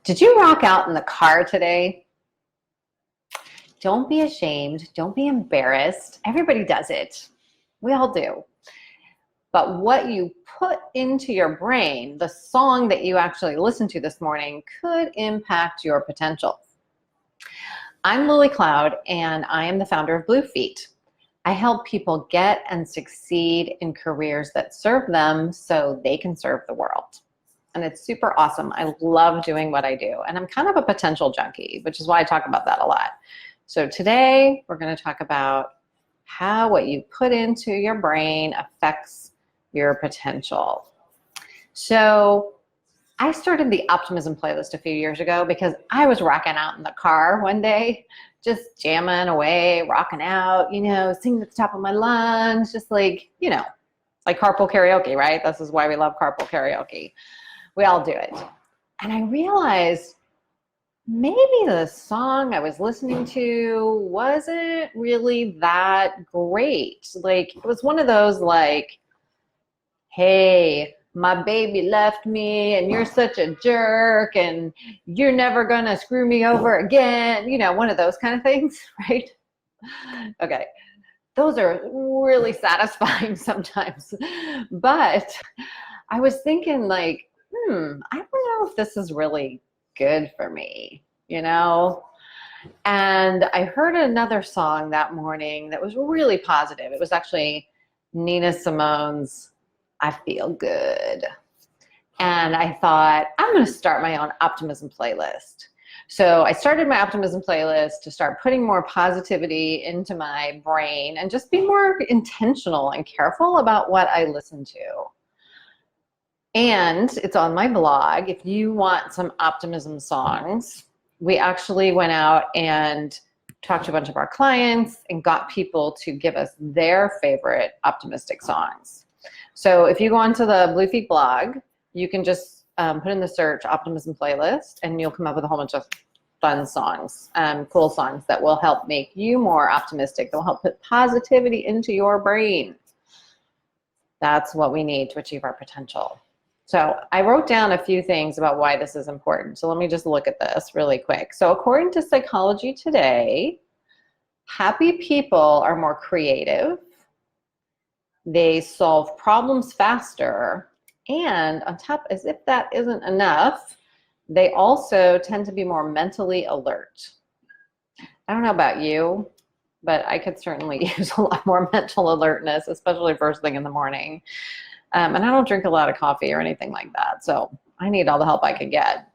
Did you rock out in the car today? Don't be ashamed. Don't be embarrassed. Everybody does it. We all do. But what you put into your brain, the song that you actually listened to this morning, could impact your potential. I'm Lilli Cloud, and I am the founder of Bluefeet. I help people get and succeed in careers that serve them so they can serve the world. And it's super awesome. I love doing what I do. And I'm kind of a potential junkie, which is why I talk about that a lot. So today we're going to talk about how what you put into your brain affects your potential. So I started the optimism playlist a few years ago because I was rocking out in the car one day, just jamming away, rocking out, singing at the top of my lungs, just like carpool karaoke, right? This is why we love carpool karaoke. We all do it. And I realized maybe the song I was listening to wasn't really that great. Like, it was one of those like, hey, my baby left me and you're such a jerk and you're never gonna screw me over again. One of those kind of things, right? Okay. Those are really satisfying sometimes. But I was thinking like, I don't know if this is really good for me, And I heard another song that morning that was really positive. It was actually Nina Simone's I Feel Good. And I thought, I'm going to start my own optimism playlist. So I started my optimism playlist to start putting more positivity into my brain and just be more intentional and careful about what I listen to. And it's on my blog. If you want some optimism songs, we actually went out and talked to a bunch of our clients and got people to give us their favorite optimistic songs. So if you go onto the Bluefeet blog, you can just put in the search optimism playlist and you'll come up with a whole bunch of fun songs, cool songs that will help make you more optimistic. They'll help put positivity into your brain. That's what we need to achieve our potential. So I wrote down a few things about why this is important. So let me just look at this really quick. So according to Psychology Today, happy people are more creative. They solve problems faster. And on top, as if that isn't enough, they also tend to be more mentally alert. I don't know about you, but I could certainly use a lot more mental alertness, especially first thing in the morning. And I don't drink a lot of coffee or anything like that. So I need all the help I could get.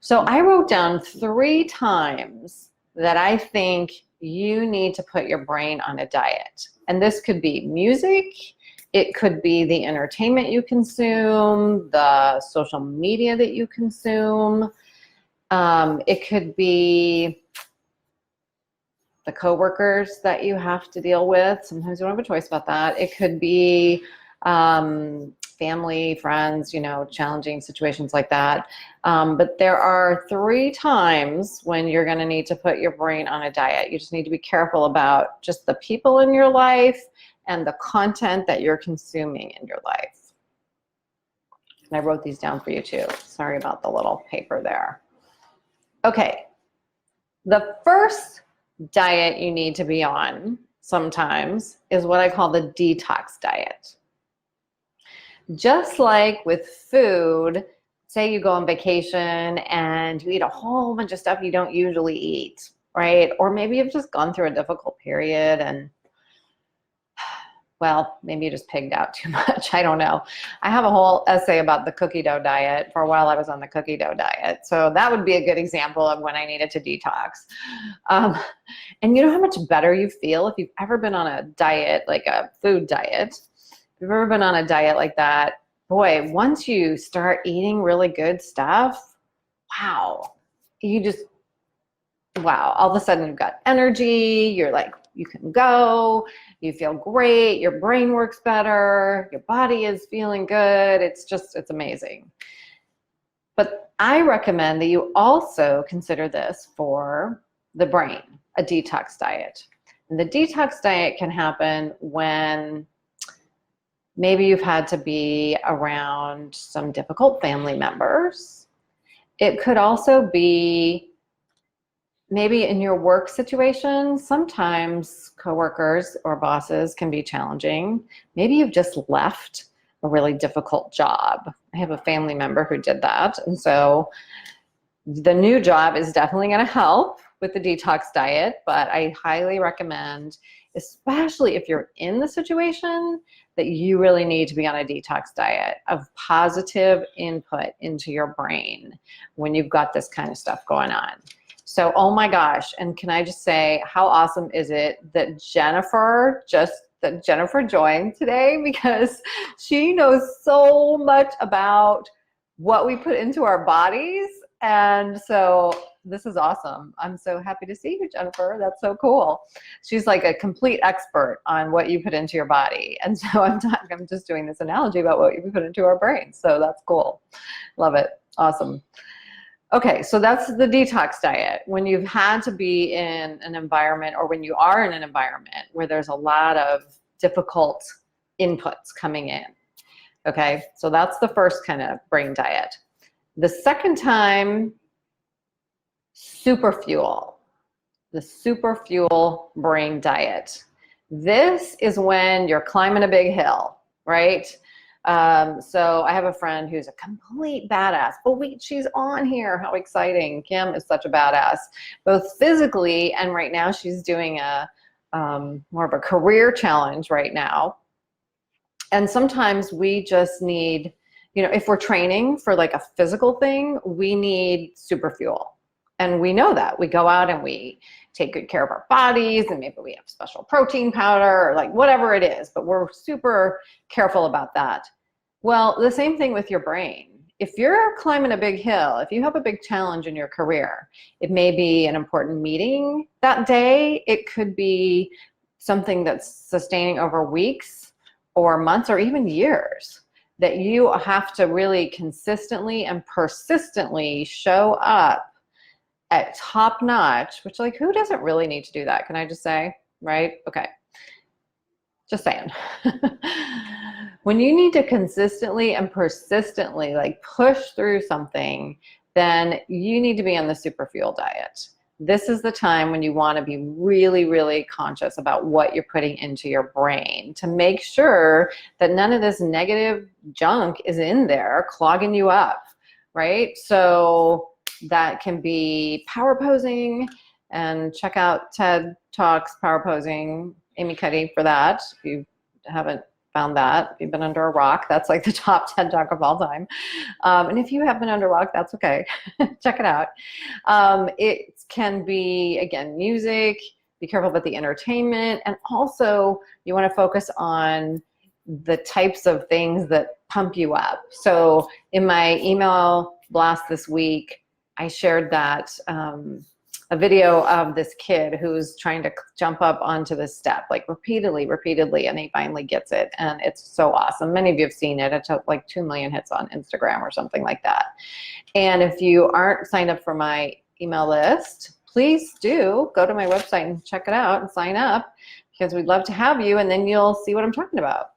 So I wrote down 3 times that I think you need to put your brain on a diet. And this could be music. It could be the entertainment you consume, the social media that you consume. It could be the coworkers that you have to deal with. Sometimes you don't have a choice about that. It could be family, friends, challenging situations like that. But there are 3 times when you're going to need to put your brain on a diet. You just need to be careful about just the people in your life and the content that you're consuming in your life. And I wrote these down for you too. Sorry about the little paper there. Okay. The first diet you need to be on sometimes is what I call the detox diet. Just like with food, say you go on vacation and you eat a whole bunch of stuff you don't usually eat, right? Or maybe you've just gone through a difficult period and, well, maybe you just pigged out too much. I don't know. I have a whole essay about the cookie dough diet. For a while I was on the cookie dough diet. So that would be a good example of when I needed to detox. And you know how much better you feel if you've ever been on a diet, like a food diet. If you've ever been on a diet like that, boy, once you start eating really good stuff, wow, all of a sudden you've got energy, you're like, you can go, you feel great, your brain works better, your body is feeling good, it's amazing. But I recommend that you also consider this for the brain, a detox diet. And the detox diet can happen when maybe you've had to be around some difficult family members. It could also be maybe in your work situation. Sometimes coworkers or bosses can be challenging. Maybe you've just left a really difficult job. I have a family member who did that. And so the new job is definitely going to help with the detox diet, but I highly recommend, especially if you're in the situation, that you really need to be on a detox diet of positive input into your brain when you've got this kind of stuff going on. So, oh my gosh, and can I just say, how awesome is it that Jennifer joined today, because she knows so much about what we put into our bodies. And so this is awesome. I'm so happy to see you, Jennifer. That's so cool. She's like a complete expert on what you put into your body. And so I'm just doing this analogy about what you put into our brains. So that's cool. Love it. Awesome. Okay, so that's the detox diet. When you've had to be in an environment, or when you are in an environment where there's a lot of difficult inputs coming in. Okay, so that's the first kind of brain diet. The second time, super fuel, the super fuel brain diet. This is when you're climbing a big hill, right? So I have a friend who's a complete badass. Oh wait, she's on here. How exciting. Kim is such a badass, both physically, and right now she's doing a more of a career challenge right now. And sometimes we just need, if we're training for like a physical thing, we need super fuel. And we know that. We go out and we take good care of our bodies, and maybe we have special protein powder or like whatever it is, but we're super careful about that. Well, the same thing with your brain. If you're climbing a big hill, if you have a big challenge in your career, it may be an important meeting that day. It could be something that's sustaining over weeks or months or even years, that you have to really consistently and persistently show up at top notch, which, like, who doesn't really need to do that? Can I just say, right? Okay. Just saying. When you need to consistently and persistently like push through something, then you need to be on the super fuel diet. This is the time when you want to be really, really conscious about what you're putting into your brain to make sure that none of this negative junk is in there clogging you up, right? So that can be power posing, and check out TED Talks Power Posing, Amy Cuddy, for that. If you haven't found that, if you've been under a rock, that's like the top TED Talk of all time. And if you have been under a rock, that's okay. Check it out. It can be, again, music. Be careful about the entertainment. And also, you want to focus on the types of things that pump you up. So in my email blast this week, I shared that a video of this kid who's trying to jump up onto the step, like repeatedly, and he finally gets it. And it's so awesome. Many of you have seen it. It took like 2 million hits on Instagram or something like that. And if you aren't signed up for my email list, please do go to my website and check it out and sign up, because we'd love to have you, and then you'll see what I'm talking about.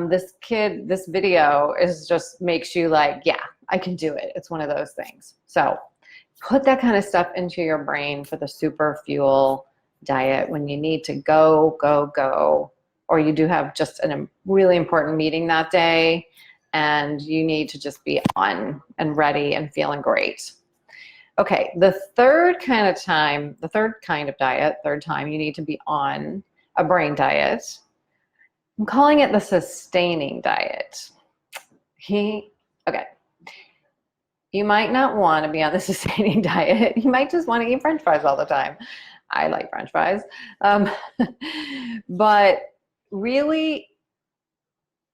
This video just makes you like, yeah, I can do it. It's one of those things. So put that kind of stuff into your brain for the super fuel diet when you need to go, or you do have just a really important meeting that day and you need to just be on and ready and feeling great. Okay, the third kind of diet you need to be on a brain diet. I'm calling it the sustaining diet. Okay. You might not want to be on the sustaining diet. You might just want to eat French fries all the time. I like French fries. But really,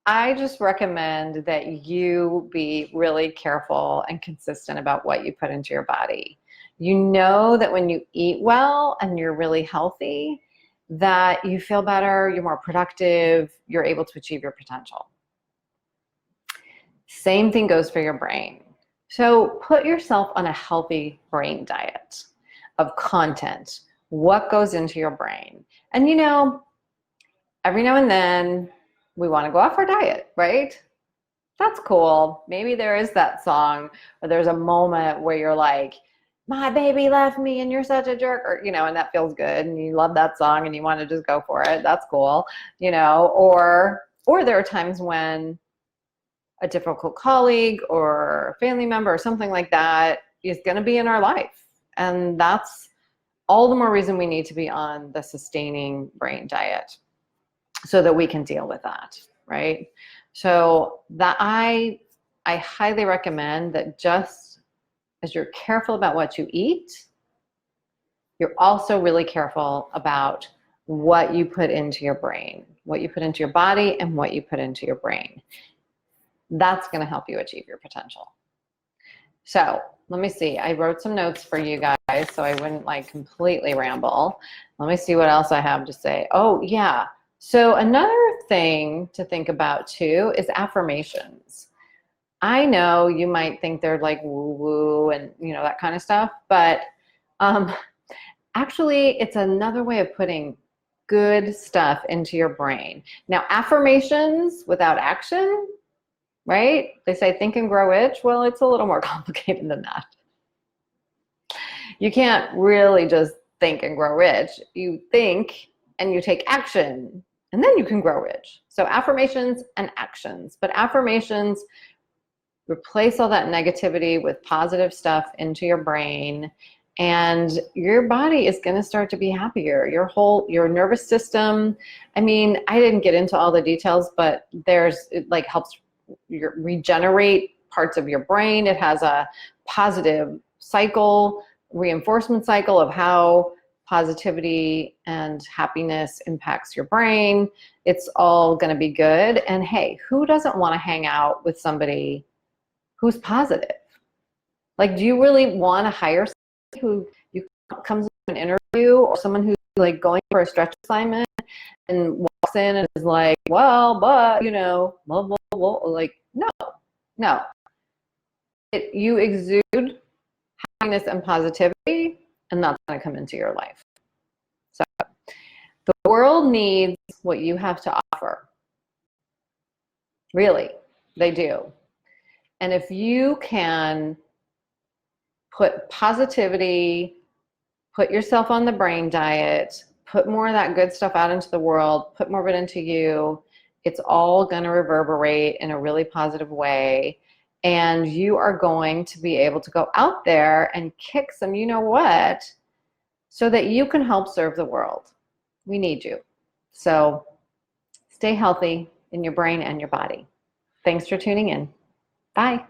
I just recommend that you be really careful and consistent about what you put into your body. You know that when you eat well and you're really healthy, that you feel better, you're more productive, you're able to achieve your potential. Same thing goes for your brain. So put yourself on a healthy brain diet of content. What goes into your brain? And every now and then we want to go off our diet, right? That's cool. Maybe there is that song, or there's a moment where you're like, my baby left me and you're such a jerk, or, and that feels good and you love that song and you want to just go for it. That's cool. Or there are times when a difficult colleague or family member or something like that is going to be in our life. And that's all the more reason we need to be on the sustaining brain diet so that we can deal with that, right? So that I highly recommend that just as you're careful about what you eat, you're also really careful about what you put into your brain, what you put into your body and what you put into your brain. That's going to help you achieve your potential. So let me see. I wrote some notes for you guys so I wouldn't like completely ramble. Let me see what else I have to say. Oh, yeah. So another thing to think about too is affirmations. I know you might think they're like woo-woo and that kind of stuff, but actually it's another way of putting good stuff into your brain. Now, affirmations without action, right? They say think and grow rich. Well, it's a little more complicated than that. You can't really just think and grow rich. You think and you take action, and then you can grow rich. So affirmations and actions. But affirmations replace all that negativity with positive stuff into your brain, and your body is going to start to be happier. Your nervous system. I mean, I didn't get into all the details, but it like helps regenerate parts of your brain. It has a positive reinforcement cycle of how positivity and happiness impacts your brain. It's all going to be good. And hey, who doesn't want to hang out with somebody who's positive? Like, do you really want to hire somebody who comes to an interview, or someone who's like going for a stretch assignment and walks in and is like, well, but blah, blah, blah. Like, no. You exude happiness and positivity, and that's going to come into your life. So the world needs what you have to offer. Really, they do. And if you can put positivity, put yourself on the brain diet, put more of that good stuff out into the world, put more of it into you, it's all going to reverberate in a really positive way. And you are going to be able to go out there and kick some what, so that you can help serve the world. We need you. So stay healthy in your brain and your body. Thanks for tuning in. Bye.